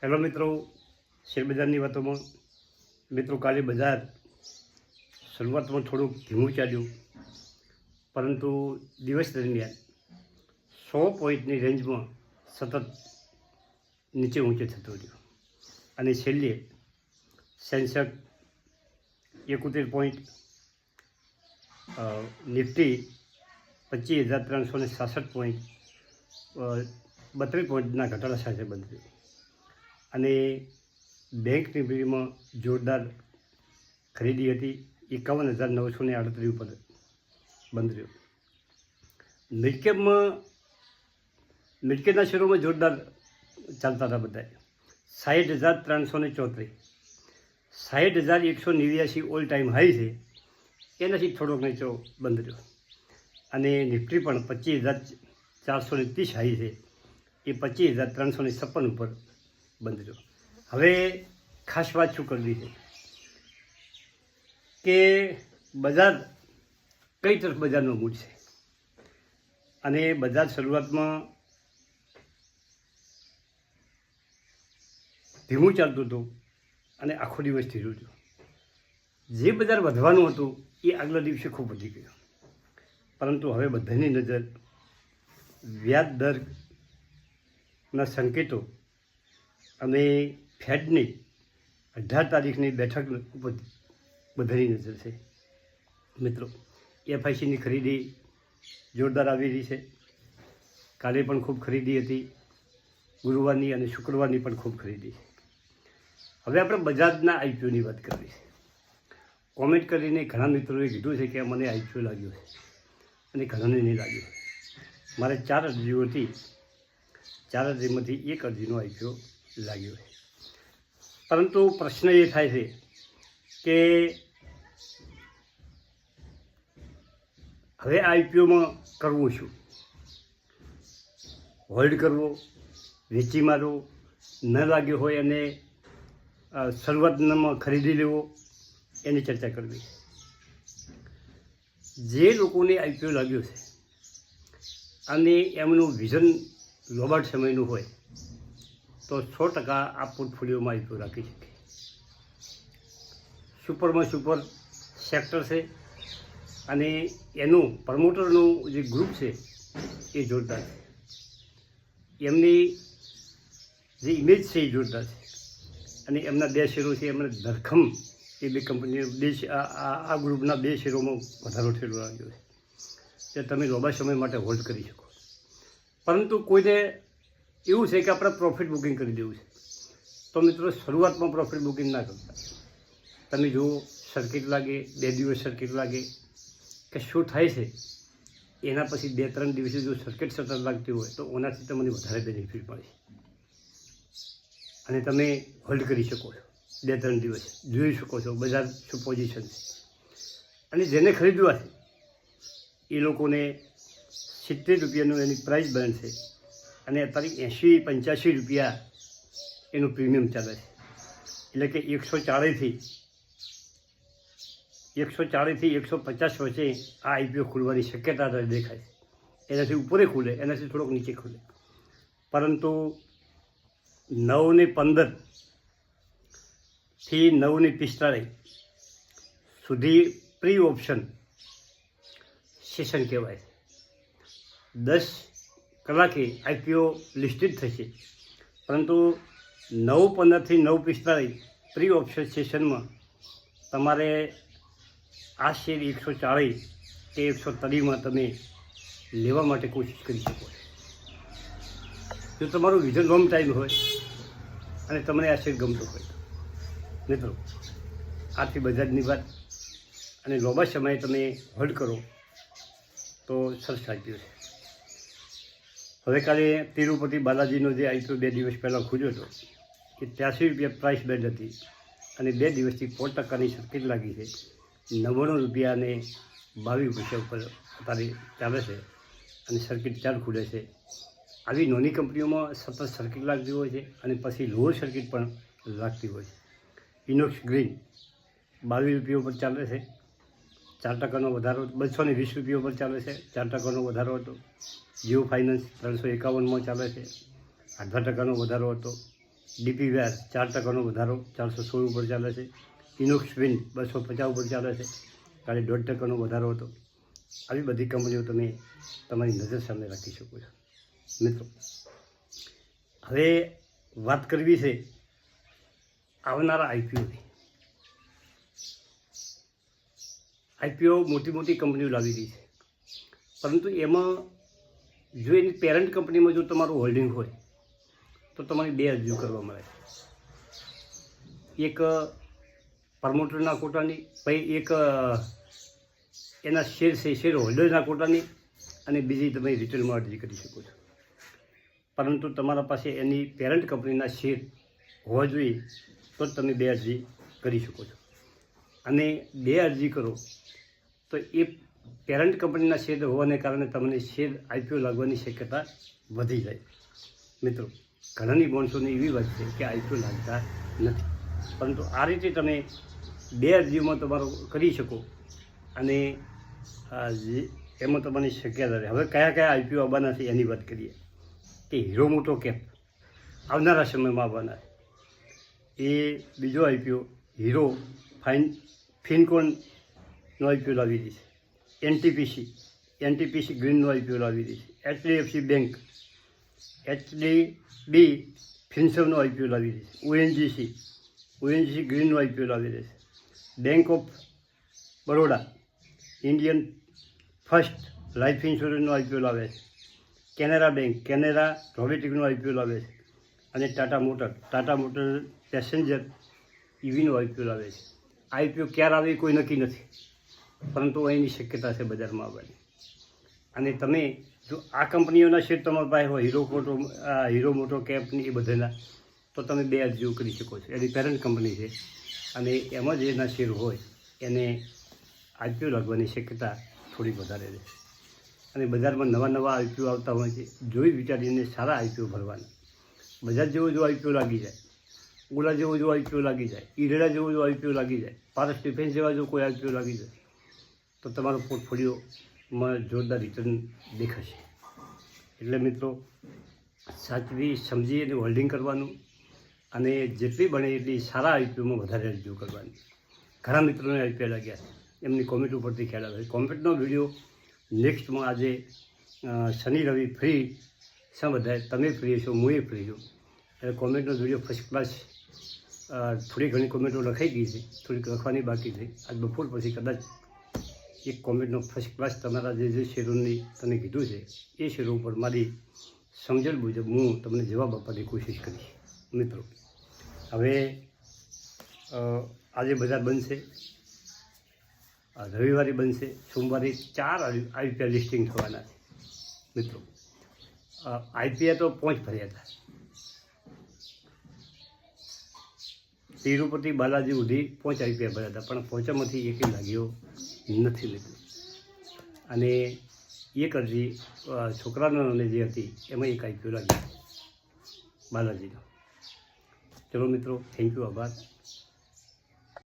Hello મિત્રો, શેરબજારની વાતોમાં મિત્રો કાલે બજાર શરૂઆતમાં થોડુંક ધીમું ચાલ્યું, પરંતુ દિવસ દરમિયાન 100 પોઈન્ટની રેન્જમાં સતત નીચે ઊંચે થતો રહ્યો અને છેલ્લે સેન્સેક્સ 71 પોઈન્ટ, નિફ્ટી 25,366 પોઈન્ટ, 32 પોઈન્ટના ઘટાડા સાથે બંધ થયું અને બેંક નિફ્ટીમાં જોરદાર ખરીદી હતી. 51,938 ઉપર બંધ રહ્યો. મિડકેપના શેરોમાં જોરદાર ચાલતા હતા બધા. 60,334, 60,189 ઓલ ટાઈમ હાઈ છે, એનાથી થોડોક નીચો બંધ રહ્યો અને નિફ્ટી પણ 25,430 હાઈ છે, એ 25,356 ઉપર બંધ રહ્યો. હવે ખાસ વાત શું કરવી છે કે બજાર કઈ તરફ બજારનો મૂડ છે. અને બજાર શરૂઆતમાં ધીમું ચાલતું હતું અને આખો દિવસ ધીરું હતું. જે બજાર વધવાનું હતું એ આગલા દિવસે ખૂબ વધી ગયું, પરંતુ હવે બધાની નજર વ્યાજ દરના સંકેતો અને ફેડની 18 તારીખની બેઠક ઉપર બધાની નજર છે. મિત્રો, એફઆઈસીની ખરીદી જોરદાર આવી રહી છે. કાલે પણ ખૂબ ખરીદી હતી, ગુરુવારની અને શુક્રવારની પણ ખૂબ ખરીદી છે. હવે આપણે બજાજના આઈપીઓની વાત કરવી છે. કોમેન્ટ કરીને ઘણા મિત્રોએ કીધું છે કે મને આઈપીઓ લાગ્યો છે અને ઘણાને નહીં લાગ્યો. મારે 4 અરજીઓ હતી, 4 અરજીમાંથી 1 અરજીનો આઈપીઓ લાગ્યો છે. પરંતુ પ્રશ્ન એ થાય છે કે હવે આઈપીઓમાં કરવું શું? હોલ્ડ કરવો, વેચી મારવો, ન લાગ્યો હોય અને શરૂઆતમાં ખરીદી લેવો, એની ચર્ચા કરવી. જે લોકોને આઈપીઓ લાગ્યો છે અને એમનું વિઝન લોબાટ સમયનું હોય તો 100% આ પોર્ટફોલિયોમાં આઈપીઓ રાખી શકે. સુપરમાં સુપર સેક્ટર છે અને એનું પ્રમોટરનું જે ગ્રુપ છે એ જોરદાર છે. એમની જે ઇમેજ છે એ જોરદાર છે અને એમના 2 શેરો છે, એમને ધરખમ એ 2 કંપનીઓ આ ગ્રુપના 2 શેરોમાં વધારો થયેલો લાગ્યો છે. તમે લાંબા સમય માટે હોલ્ડ કરી શકો. પરંતુ કોઈને એવું છે કે આપણે પ્રોફિટ બુકિંગ કરી દેવું છે, તો મિત્રો શરૂઆતમાં પ્રોફિટ બુકિંગ ના કરતા. તમે જુઓ, સર્કિટ લાગે, 2 દિવસ સર્કિટ લાગે કે શું થાય છે, એના પછી 2-3 દિવસે જો સર્કિટ સતત લાગતી હોય તો ઓનાથી તમને વધારે બેનિફિટ મળે અને તમે હોલ્ડ કરી શકો છો. 2-3 દિવસ જોઈ શકો છો બજાર શું પોઝિશન છે. અને જેને ખરીદવા છે એ લોકોને 70 રૂપિયાનું એની પ્રાઇસ બનશે અને અત્યારે 80-85 રૂપિયા એનું પ્રીમિયમ ચાલે છે. એટલે કે 140થી 150 વચ્ચે આ આઈપીઓ ખુલવાની શક્યતા દેખાય છે. એનાથી ઉપરે ખુલે, એનાથી થોડોક નીચે ખુલે, પરંતુ 9:15 થી 9:45 સુધી પ્રી ઓપ્શન સેશન કહેવાય. 10 કલાકે આઈપીઓ લિસ્ટેડ થશે, પરંતુ 9:15 થી 9:45 પ્રી ઓપ્શન સેશનમાં તમારે આ શેર 140 કે 130માં તમે લેવા માટે કોશિશ કરી શકો છો. જો તમારું વિઝન લોંગ ટાઈમ હોય અને તમને આ શેર ગમતો હોય. મિત્રો, આથી બજારની વાત અને લાંબા સમયે તમે હોલ્ડ કરો તો સરસ આઈપીઓ છે. હવે કાલે તિરુપતિ બાલાજીનો જે આઈપીઓ 2 દિવસ પહેલાં ખુલ્યો હતો એ 83 રૂપિયા પ્રાઇસ બેન્ડ હતી અને 2 દિવસથી 4%ની સર્કિટ લાગી છે. 99 રૂપિયા અને 22 પૈસા ઉપર અત્યારે ચાલે છે અને સર્કિટ 4 ખુલે છે. આવી નાની કંપનીઓમાં સતત સર્કિટ લાગતી હોય છે અને પછી લોઅર સર્કિટ પણ લાગતી હોય છે. ઇનોક્સ ગ્રીન 22 રૂપિયા ઉપર ચાલે છે, 4%નો વધારો. 220 રૂપિયા ઉપર ચાલે છે, 4%નો વધારો હતો. જીઓ ફાઇનાન્સ 351માં ચાલે છે, 18% વધારો હતો. ડીપીવીઆર 4% વધારો 416 ઉપર ચાલે છે. ઇનોક્સ વિન્ડ 250 ઉપર ચાલે છે, કાલે 1.5% વધારો હતો. આવી બધી કંપનીઓ તમે તમારી નજર સામે રાખી શકો છો. મિત્રો, હવે વાત કરવી છે આવનારા આઈપીઓની. આઈપીઓ મોટી મોટી કંપનીઓ લાવી રહી છે, પરંતુ એમાં જો એની પેરેન્ટ કંપનીમાં જો તમારું હોલ્ડિંગ હોય તો તમારી 2 અરજીઓ કરવા મળે. એક પ્રમોટરના કોટાની, પછી એક એના શેર હોલ્ડરના કોટાની, અને બીજી તમે રિટેલમાં અરજી કરી શકો છો. પરંતુ તમારા પાસે એની પેરેન્ટ કંપનીના શેર હોવા જોઈએ તો જ તમે 2 અરજી કરી શકો છો. અને 2 અરજી કરો તો એ પેરેન્ટ કંપનીના શેર હોવાને કારણે તમને શેર આઈપીઓ લાગવાની શક્યતા વધી જાય. મિત્રો, ઘણાની માણસોની એવી વાત છે કે આઈપીઓ લાગતા નથી, પરંતુ આ રીતે તમે 2 અરજીઓમાં તમારું કરી શકો અને એમાં તમારી શક્યતા રહે. હવે કયા કયા આઈપીઓ આવવાના છે એની વાત કરીએ કે હીરો મોટો કેપ આવનારા સમયમાં આવવાના છે. એ બીજો આઈપીઓ હીરો ફિનકોનનો આઈપીઓ લાવી રહી છે. એનટીપીસી ગ્રીનનો આઈપીઓ લાવી રહી છે. એચડીએફસી બેંક, એચડીબી ફિન્સરનો આઈપીઓ લાવી રહી છે. ઓએનજીસી ગ્રીનનો આઈપીઓ લાવી રહી છે. Bank of Baroda, Indian first life ઇન્સ્યોરન્સનો આઈપીઓ લાવે છે. કેનેરા બેંક, કેનેરા રોબોટિકનો આઈપીઓ લાવે છે. અને ટાટા મોટર પેસેન્જર ઇવીનો આઈપીઓ લાવે છે. આઈપીઓ ક્યારે આવે કોઈ નક્કી નથી, પરંતુ એની શક્યતા છે બજારમાં આવવાની. અને તમે જો આ કંપનીઓના શેર તમારા પાસે હોય, હીરો મોટો કેપની એ બધાના, તો તમે 2 અરજીઓ કરી શકો છો. એની પેરેન્ટ કંપની છે અને એમાં જ એના શેર હોય એને આઈપીઓ લાગવાની શક્યતા થોડી વધારે રહે. અને બજારમાં નવા આઈપીઓ આવતા હોય છે, જોઈ વિચારીને સારા આઈપીઓ ભરવાના. બજાર જેવો જો આઈપીઓ લાગી જાય, ઓલા જેવો જો આઈપીઓ લાગી જાય, ઈરેડા જેવો જો આઈપીઓ લાગી જાય, પારસ ડિફેન્સ જેવા જો કોઈ આઈપીઓ લાગી જાય તો તમારો પોર્ટફોલિયોમાં જોરદાર રિટર્ન દેખાશે. એટલે મિત્રો, સાચવી સમજી અને હોલ્ડિંગ કરવાનું અને જેટલી બને એટલી સારા આઈપીઓમાં વધારે અરજીઓ કરવાની. ઘણા મિત્રોને આઈપીઓ લાગ્યા, એમની કોમેન્ટ ઉપરથી ખ્યાલ આવે. કોમેન્ટનો વિડીયો નેક્સ્ટમાં આજે શનિ રવિ ફ્રી છે બધાય. તમે ફ્રી છો, હું એ ફ્રી છું, એટલે કોમેન્ટનો વિડીયો ફર્સ્ટ ક્લાસ. થોડી ઘણી કોમેન્ટો લખાઈ ગઈ છે, થોડીક લખવાની બાકી છે. આજ બપોર પછી કદાચ એક કોમેન્ટનો ફર્સ્ટ ક્લાસ તમારા જે શેરોની તમે કીધું છે એ શેરો ઉપર મારી સમજણ મુજબ હું તમને જવાબ આપવાની કોશિશ કરીશ. મિત્રો, હવે આજે બજાર બનશે, રવિવારે બનશે, સોમવારે 4 આઈપીએલ લિસ્ટિંગ થવાના છે. મિત્રો, આઈપીએલ તો 5 ભર્યા હતા. તિરુપતિ બાલાજી સુધી 5 આઈપીએલ ભર્યા હતા, પણ 5માંથી એકે લાગ્યો નથી. મિત્રો, અને એક અરજી છોકરાના જે હતી એમાં 1 આઈપીઓ લાગી બાલાજીનો. ચલો મિત્રો, થેન્ક યુ, આભાર.